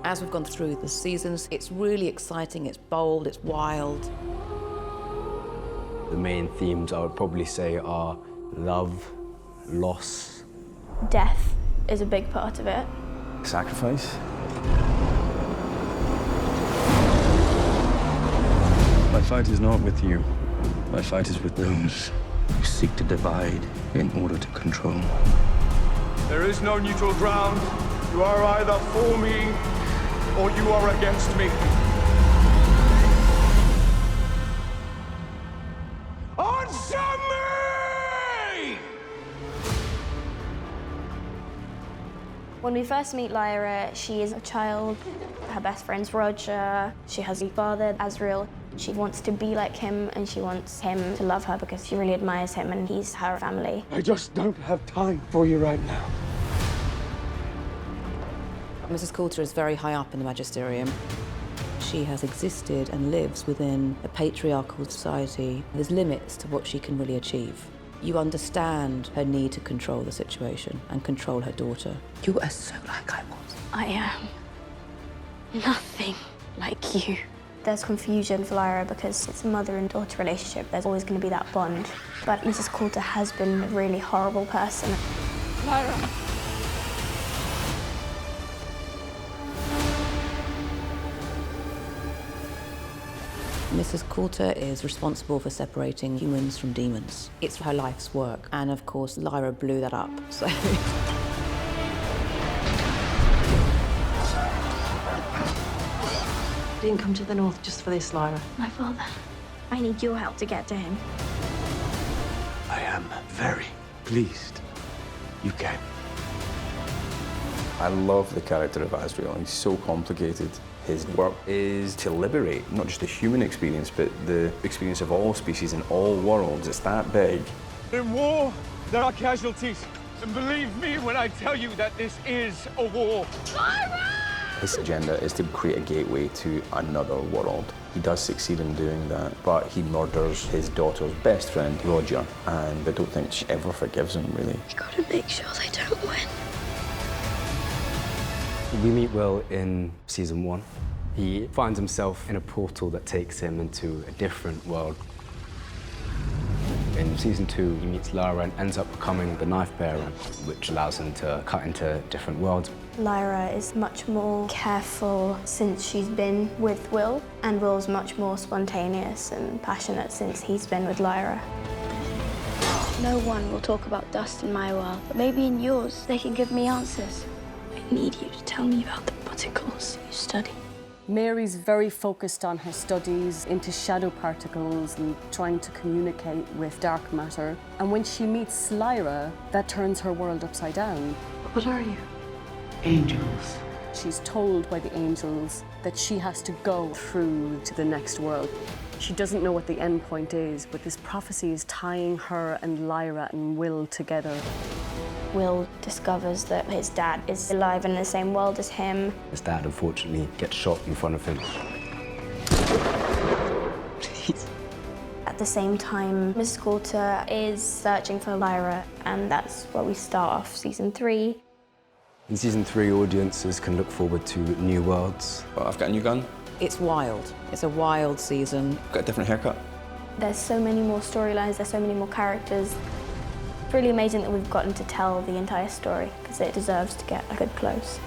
As we've gone through the seasons, it's really exciting, it's bold, it's wild. The main themes I would probably say are love, loss. Death is a big part of it. Sacrifice. My fight is not with you. My fight is with those who seek to divide in order to control. There is no neutral ground. You are either for me or you are against me. Answer me! When we first meet Lyra, she is a child. Her best friend's Roger. She has a father, Azrael. She wants to be like him, and she wants him to love her because she really admires him, and he's her family. I just don't have time for you right now. Mrs. Coulter is very high up in the magisterium. She has existed and lives within a patriarchal society. There's limits to what she can really achieve. You understand her need to control the situation and control her daughter. You are so like I was. I am nothing like you. There's confusion for Lyra because it's a mother and daughter relationship. There's always going to be that bond. But Mrs. Coulter has been a really horrible person. Lyra. Mrs. Coulter is responsible for separating humans from demons. It's her life's work, and of course, Lyra blew that up, so. Didn't come to the north just for this, Lyra. My father, I need your help to get to him. I am very pleased you came. I love the character of Azrael. He's so complicated. His work is to liberate not just the human experience, but the experience of all species in all worlds. It's that big. In war, there are casualties. And believe me when I tell you that this is a war. His agenda is to create a gateway to another world. He does succeed in doing that, but he murders his daughter's best friend, Roger, and I don't think she ever forgives him, really. You gotta make sure they don't win. We meet Will in season 1. He finds himself in a portal that takes him into a different world. In season 2, he meets Lara and ends up becoming the knife bearer, which allows him to cut into different worlds. Lyra is much more careful since she's been with Will, and Will's much more spontaneous and passionate since he's been with Lyra. No one will talk about dust in my world, but maybe in yours they can give me answers. I need you to tell me about the particles you study. Mary's very focused on her studies into shadow particles and trying to communicate with dark matter. And when she meets Lyra, that turns her world upside down. What are you? Angels. She's told by the angels that she has to go through to the next world. She doesn't know what the end point is, but this prophecy is tying her and Lyra and Will together. Will discovers that his dad is alive in the same world as him. His dad, unfortunately, gets shot in front of him. Please. At the same time, Mrs. Coulter is searching for Lyra, and that's where we start off season 3. In season 3, audiences can look forward to new worlds. Well, I've got a new gun. It's wild. It's a wild season. Got a different haircut. There's so many more storylines, there's so many more characters. It's really amazing that we've gotten to tell the entire story, because it deserves to get a good close.